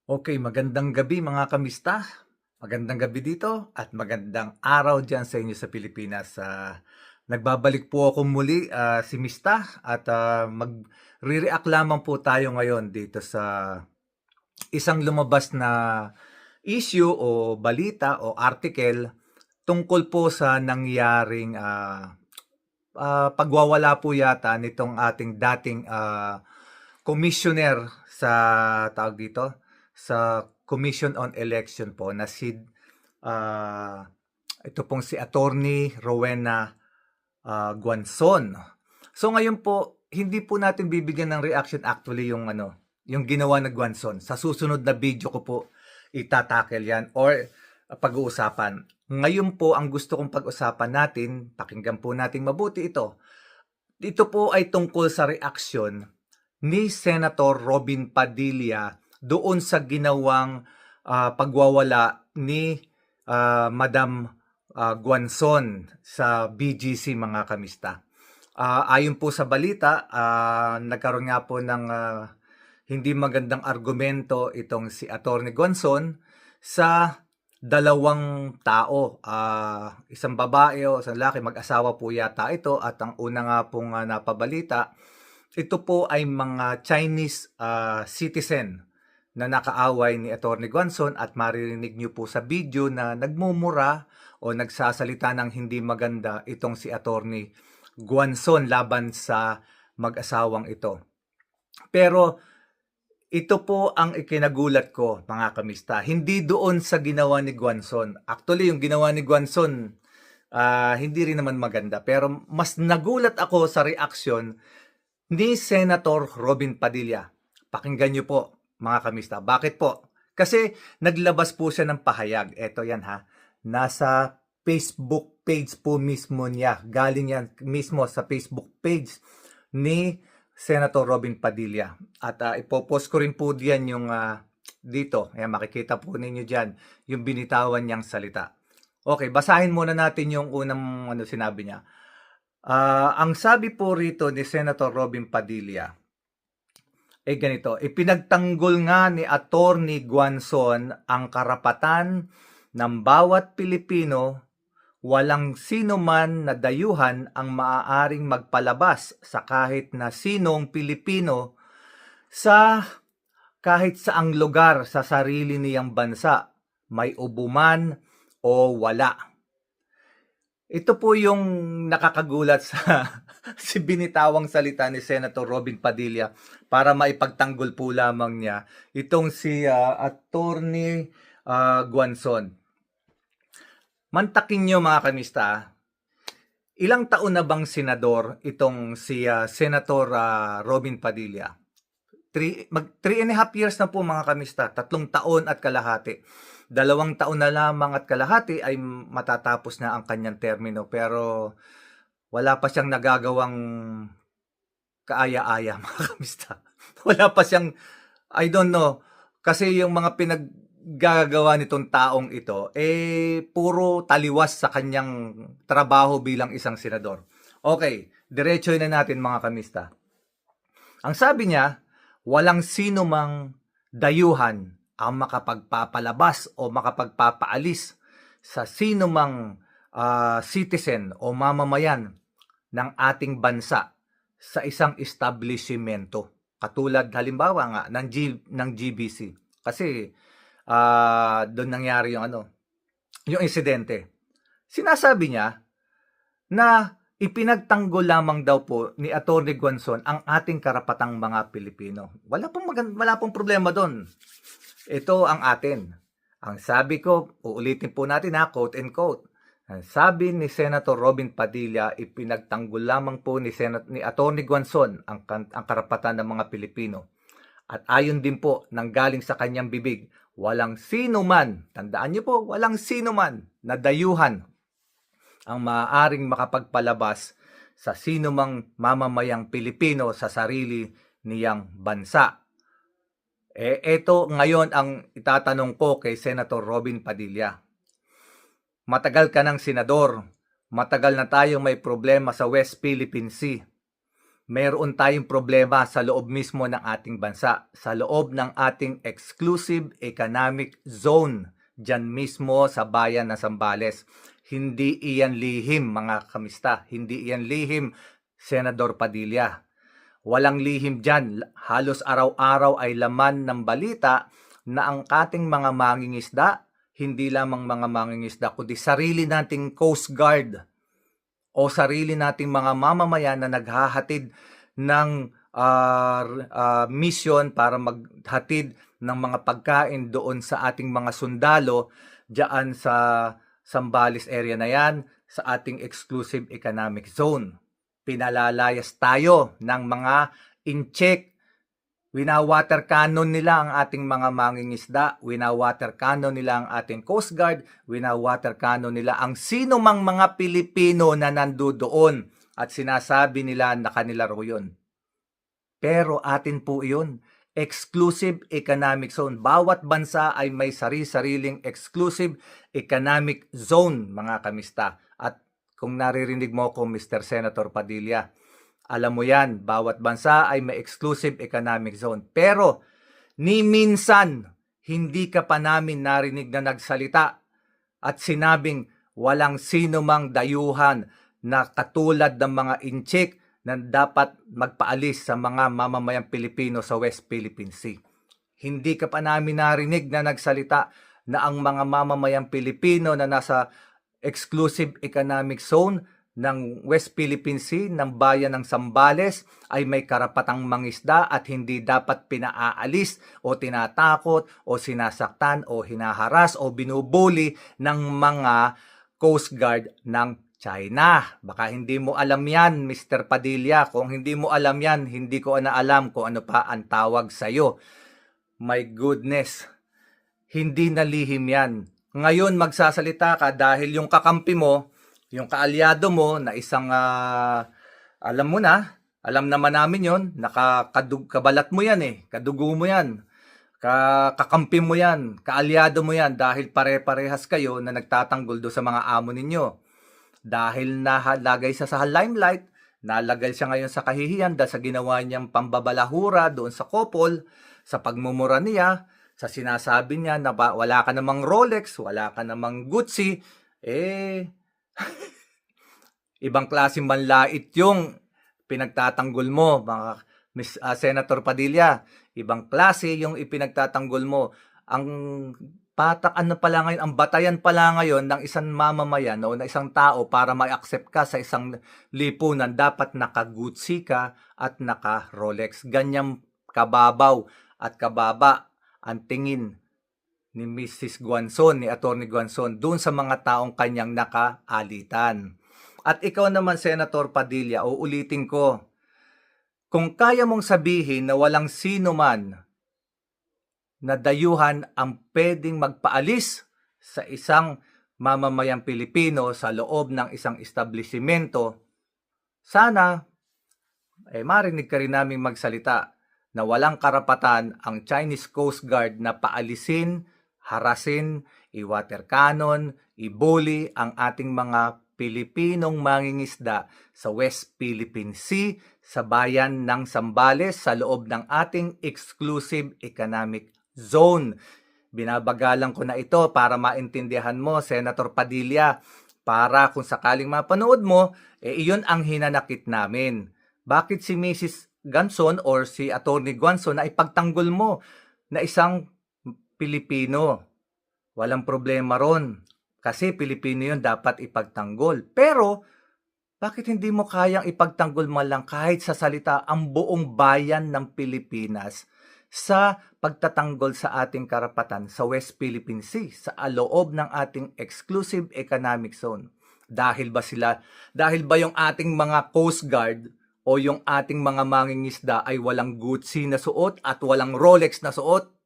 Okay, magandang gabi mga kamista. Magandang gabi dito at magandang araw diyan sa inyo sa Pilipinas. Nagbabalik po ako muli, si Mista at magre-react lamang po tayo ngayon dito sa isang lumabas na issue o balita o article tungkol po sa nangyaring pagwawala po yata nitong ating dating commissioner sa tawag dito sa Commission on Election po na si ah, ito pong si Attorney Rowena Guanzon. So ngayon po, hindi po natin bibigyan ng reaction actually yung ginawa ng Guanzon. Sa susunod na video ko po itatakel yan or pag-uusapan. Ngayon po, ang gusto kong pag-usapan natin, pakinggan po natin mabuti ito. Ito po ay tungkol sa reaksyon ni Senator Robin Padilla doon sa ginawang pagwawala ni Madam Guanzon sa BGC mga kamista. Ayon po sa balita, nagkaroon nga po ng hindi magandang argumento itong si Atty. Guanzon sa dalawang tao, isang babae o isang lalaki, mag-asawa po yata ito at ang una nga pong napabalita, ito po ay mga Chinese citizen na nakaaway ni Atty. Guanzon at maririnig niyo po sa video na nagmumura o nagsasalita ng hindi maganda itong si Atty. Guanzon laban sa mag-asawang ito. Pero ito po ang ikinagulat ko mga kamista. Hindi doon sa ginawa ni Guanzon. Actually, yung ginawa ni Guanzon, hindi rin naman maganda. Pero mas nagulat ako sa reaksyon ni Senator Robin Padilla. Pakinggan niyo po mga kamista. Bakit po? Kasi naglabas po siya ng pahayag. Ito yan ha. Nasa Facebook page po mismo niya. Galing yan mismo sa Facebook page ni Senator Robin Padilla. At ipopost ko rin po diyan yung dito. Ayan, makikita po ninyo diyan yung binitawan niyang salita. Okay, basahin muna natin yung unang sinabi niya. Ang sabi po rito ni Senator Robin Padilla ay ganito, ipinagtanggol nga ni Atty. Guanzon ang karapatan ng bawat Pilipino. Walang sino man na dayuhan ang maaaring magpalabas sa kahit na sinong Pilipino sa kahit saang lugar sa sarili niyang bansa, may ubuman o wala. Ito po yung nakakagulat sa si binitawang salita ni Senator Robin Padilla para maipagtanggol po lamang niya itong si Atty. Guanzon. Mantakin nyo mga kamista, ilang taon na bang senador itong si Senator Robin Padilla? 3.5 years na po mga kamista, 3 taon at kalahati. 2 taon na lamang at kalahati ay matatapos na ang kanyang termino pero wala pa siyang nagagawang kaaya-aya mga kamista. Wala pa siyang, I don't know, kasi yung mga gagawa nitong taong ito, puro taliwas sa kanyang trabaho bilang isang senador. Okay, diretsoy na natin mga kamista. Ang sabi niya, walang sino mang dayuhan ang makapagpapalabas o makapagpapaalis sa sino mang citizen o mamamayan ng ating bansa sa isang establishmento. Katulad halimbawa nga ng GBC. Kasi doon nangyari yung insidente. Sinasabi niya na ipinagtanggol lamang daw po ni Atty. Guanzon ang ating karapatang mga Pilipino. Wala pong problema doon. Ito ang atin. Ang sabi ko, uulitin po natin quote and quote. Ang sabi ni Senator Robin Padilla, ipinagtanggol lamang po ni Atty. Guanzon ang karapatan ng mga Pilipino. At ayon din po nanggaling sa kanyang bibig, walang sino man, tandaan niyo po, walang sino man na dayuhan ang maaaring makapagpalabas sa sino mang mamamayang Pilipino sa sarili niyang bansa. Ito ngayon ang itatanong ko kay Senator Robin Padilla. Matagal ka ng senador, matagal na tayong may problema sa West Philippine Sea. mayroon tayong problema sa loob mismo ng ating bansa, sa loob ng ating exclusive economic zone, dyan mismo sa bayan ng Zambales. Hindi iyan lihim, mga kamista, hindi iyan lihim, Senador Padilla. Walang lihim dyan, halos araw-araw ay laman ng balita na ang ating mga mangingisda, hindi lamang mga mangingisda, kundi sarili nating Coast Guard o sarili nating mga mamamayan na naghahatid ng mission para maghatid ng mga pagkain doon sa ating mga sundalo diyan sa Zambales area na yan, sa ating exclusive economic zone. Pinalalayas tayo ng mga in-check. Wina-water cannon nila ang ating mga mangingisda, wina-water cannon nila ang ating Coast Guard, wina-water cannon nila ang sino mang mga Pilipino na nandoon at sinasabi nila na kanila ro yun. Pero atin po yun, exclusive economic zone. Bawat bansa ay may sari-sariling exclusive economic zone, mga kamista. At kung naririnig mo ko, Mr. Senator Padilla, alam mo yan, bawat bansa ay may exclusive economic zone. Pero, ni minsan, hindi ka pa namin narinig na nagsalita at sinabing walang sino mang dayuhan na katulad ng mga inchik na dapat magpaalis sa mga mamamayang Pilipino sa West Philippine Sea. Hindi ka pa namin narinig na nagsalita na ang mga mamamayang Pilipino na nasa exclusive economic zone ng West Philippine Sea, ng bayan ng Zambales, ay may karapatang mangisda at hindi dapat pinaalis o tinatakot o sinasaktan o hinaharas o binubuli ng mga Coast Guard ng China. Baka hindi mo alam yan, Mr. Padilla. Kung hindi mo alam yan, hindi ko na alam kung ano pa ang tawag sa'yo. My goodness, hindi nalihim yan. Ngayon magsasalita ka dahil yung kakampi mo, yung kaalyado mo na isang, alam mo na, alam naman namin yon, kabalat mo yan kadugo mo yan, kakampi mo yan, kaalyado mo yan dahil pare-parehas kayo na nagtatanggol do sa mga amo ninyo. Dahil nalagay siya sa limelight, nalagay siya ngayon sa kahihiyan dahil sa ginawa niyang pambabalahura doon sa couple, sa pagmumura niya, sa sinasabi niya na wala ka namang Rolex, wala ka namang Gucci, ibang klase manlait yung pinagtatanggol mo, mga Senator Padilla. Ibang klase yung ipinagtatanggol mo. Ang pala ngayon, ang batayan pala ngayon ng isang mamamayan o na isang tao para ma-accept ka sa isang lipunan, dapat naka-Gucci ka at naka-Rolex. Ganyang kababaw at kababa ang tingin ni Mrs. Guanzon, ni Atty. Guanzon, doon sa mga taong kanyang nakaalitan. At ikaw naman, Senator Padilla, uulitin ko, kung kaya mong sabihin na walang sino man na dayuhan ang pwedeng magpaalis sa isang mamamayang Pilipino sa loob ng isang establishmento, sana marinig ka rin naming magsalita na walang karapatan ang Chinese Coast Guard na paalisin, harasin, i-water cannon, i-bully ang ating mga Pilipinong mangingisda sa West Philippine Sea, sa bayan ng Zambales, sa loob ng ating exclusive economic zone. Binabagalan ko na ito para maintindihan mo, Senator Padilla, para kung sakaling mapanood mo, iyon ang hinanakit namin. Bakit si Mrs. Guanzon or si Atty. Guanzon na ipagtanggol mo na isang Pilipino? Walang problema ron. Kasi Pilipino yun, dapat ipagtanggol. Pero, bakit hindi mo kayang ipagtanggol man lang kahit sa salita ang buong bayan ng Pilipinas sa pagtatanggol sa ating karapatan sa West Philippine Sea, sa loob ng ating exclusive economic zone? Dahil ba yung ating mga Coast Guard o yung ating mga mangingisda ay walang Gucci na suot at walang Rolex na suot?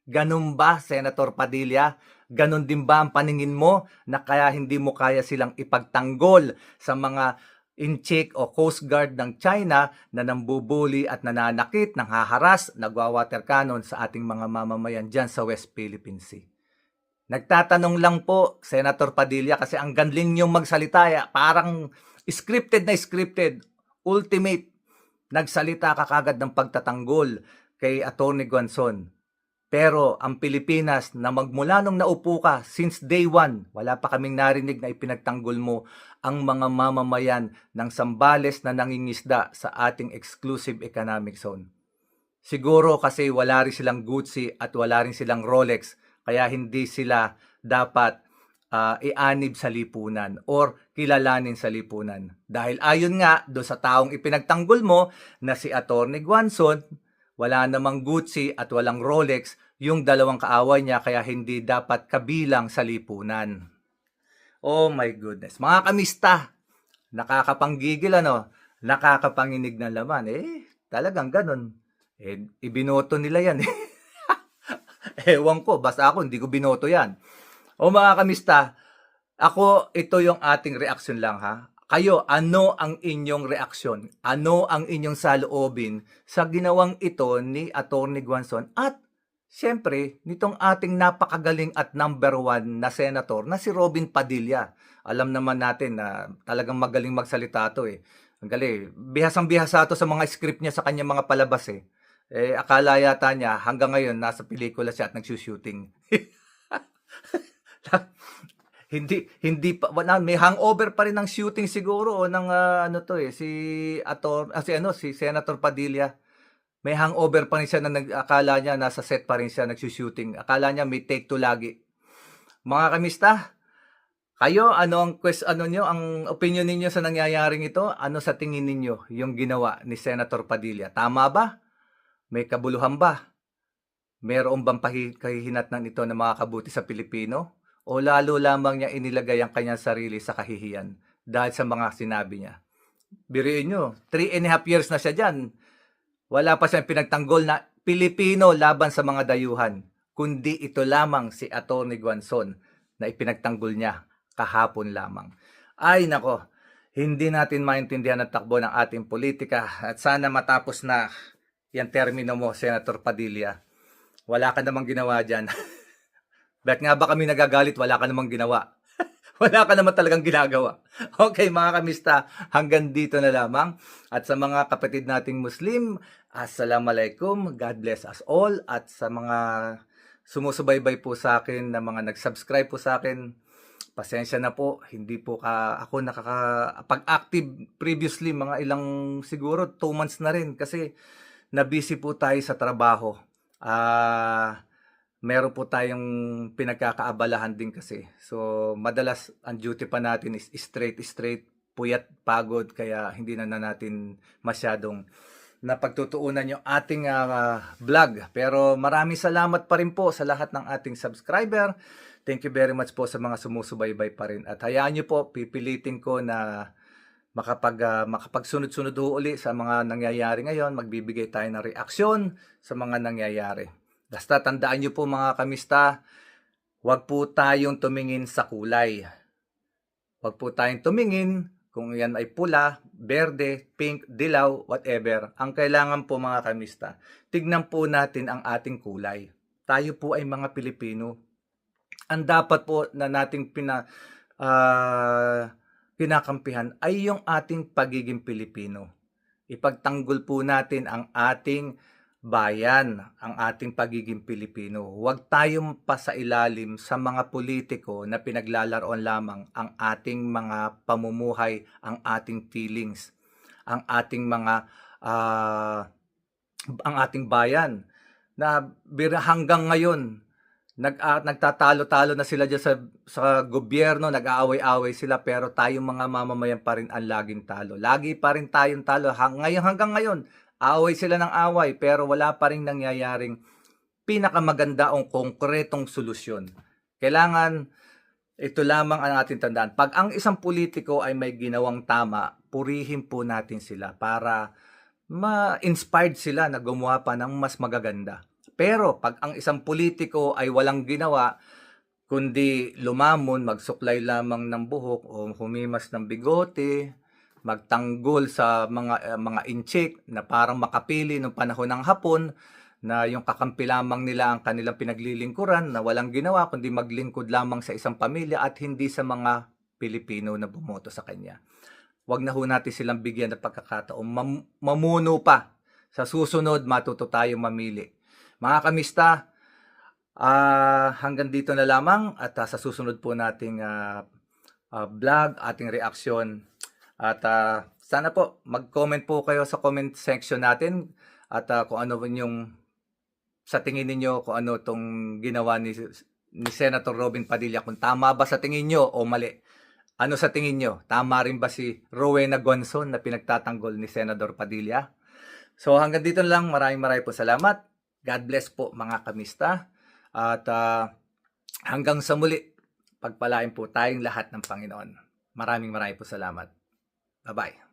Ganun ba, Senator Padilla? Ganon din ba ang paningin mo na kaya hindi mo kaya silang ipagtanggol sa mga in-check o Coast Guard ng China na nambubuli at nananakit, nanghaharas, nagwa-water cannon sa ating mga mamamayan dyan sa West Philippine Sea? Nagtatanong lang po, Senator Padilla, kasi ang galing niyong magsalita, parang scripted na scripted, ultimate nagsalita ka kagad ng pagtatanggol kay Atty. Guanzon. Pero ang Pilipinas na magmula nung naupo ka, since day one, wala pa kaming narinig na ipinagtanggol mo ang mga mamamayan ng Zambales na nangingisda sa ating exclusive economic zone. Siguro kasi wala rin silang Gucci at wala rin silang Rolex, kaya hindi sila dapat ianib sa lipunan or kilalanin sa lipunan. Dahil ayon nga do sa taong ipinagtanggol mo na si Atty. Guanzon, wala namang Gucci at walang Rolex yung dalawang kaaway niya, kaya hindi dapat kabilang sa lipunan. Oh my goodness. Mga kamista, nakakapanggigil ano, nakakapanginig ng laman. Talagang ganun. Ibinoto nila yan. Ewan ko, basta ako hindi ko binoto yan. O mga kamista, ito yung ating reaksyon lang ha. Kayo, ano ang inyong reaksyon? Ano ang inyong saloobin sa ginawang ito ni Atty. Guanzon at siyempre nitong ating napakagaling at number 1 na senator na si Robin Padilla? Alam naman natin na talagang magaling magsalita to eh. Ang galing. Bihasang-bihasa to sa mga script niya sa kanyang mga palabas eh. Akala yata niya hanggang ngayon nasa pelikula siya at nagsushooting. hindi pa may hangover pa rin ng shooting siguro o ng si Senator Padilla. May hangover pa rin siya na akala niya nasa set pa rin siya nagsushooting. Akala niya may take 2 lagi. Mga kamista, kayo ang opinion ninyo sa nangyayaring ito? Ano sa tingin ninyo yung ginawa ni Senator Padilla? Tama ba? May kabuluhan ba? Meron bang kahihinatnan ito na makakabuti sa Pilipino? O lalo lamang niya inilagay ang kanyang sarili sa kahihiyan dahil sa mga sinabi niya? Biriin nyo, 3.5 years na siya dyan. Wala pa siyang pinagtanggol na Pilipino laban sa mga dayuhan, kundi ito lamang si Atty. Guanzon na ipinagtanggol niya kahapon lamang. Ay nako, hindi natin maintindihan ang takbo ng ating politika at sana matapos na yan termino mo, Senator Padilla. Wala ka namang ginawa dyan. Bakit nga ba kami nagagalit? Wala ka namang ginawa. Wala ka naman talagang ginagawa. Okay mga kamista, hanggang dito na lamang. At sa mga kapatid nating Muslim, Assalamualaikum, God bless us all. At sa mga sumusubaybay po sa akin, na mga nag-subscribe po sa akin, pasensya na po, hindi po ako nakakapag-active previously, mga ilang siguro 2 months na rin kasi na-busy po tayo sa trabaho. Meron po tayong pinagkakaabalahan din kasi. So, madalas ang duty pa natin is straight, puyat, pagod, kaya hindi na natin masyadong napagtutuunan yung ating vlog. Pero maraming salamat pa rin po sa lahat ng ating subscriber. Thank you very much po sa mga sumusubaybay pa rin. At hayaan nyo po, pipilitin ko na makapagsunod-sunod uli sa mga nangyayari ngayon. Magbibigay tayo ng reaksyon sa mga nangyayari. Basta tandaan nyo po mga kamista, huwag po tayong tumingin sa kulay. Huwag po tayong tumingin kung yan ay pula, berde, pink, dilaw, whatever. Ang kailangan po mga kamista, tignan po natin ang ating kulay. Tayo po ay mga Pilipino. Ang dapat po na nating kinakampihan ay yung ating pagiging Pilipino. Ipagtanggol po natin ang ating bayan, ang ating pagiging Pilipino. Huwag tayong pasailalim sa mga politiko na pinaglalaroan lamang ang ating mga pamumuhay, ang ating feelings, ang ating bayan na hanggang ngayon nagtatalo-talo na sila dyan sa gobyerno, nag-aaway-aaway sila, pero tayong mga mamamayan pa rin ang laging talo. Lagi pa rin tayong talo hanggang ngayon. Away sila ng away, pero wala pa rin nangyayaring pinakamaganda o konkretong solusyon. Kailangan, ito lamang ang ating tandaan. Pag ang isang politiko ay may ginawang tama, purihin po natin sila para ma-inspired sila na gumawa pa ng mas magaganda. Pero pag ang isang politiko ay walang ginawa, kundi lumamon, magsuklay lamang ng buhok o humimas ng bigote, magtanggol sa mga inchik na parang makapili noong panahon ng Hapon, na yung kakampi lamang nila ang kanilang pinaglilingkuran, na walang ginawa kundi maglingkod lamang sa isang pamilya at hindi sa mga Pilipino na bumoto sa kanya. wag na ho natin silang bigyan ng pagkakataon mamuno pa. Sa susunod, matuto tayong mamili. Mga kamista, hanggang dito na lamang at sa susunod po nating vlog, ating reaksyon. At sana po mag-comment po kayo sa comment section natin at kung ano yung sa tingin ninyo, kung ano tong ginawa ni Senator Robin Padilla, kung tama ba sa tingin nyo o mali. Ano sa tingin nyo? Tama rin ba si Rowena Guanzon na pinagtatanggol ni Senador Padilla? So hanggang dito lang, maraming po salamat. God bless po mga kamista. At hanggang sa muli, pagpalain po tayong lahat ng Panginoon. Maraming po salamat. Bye-bye.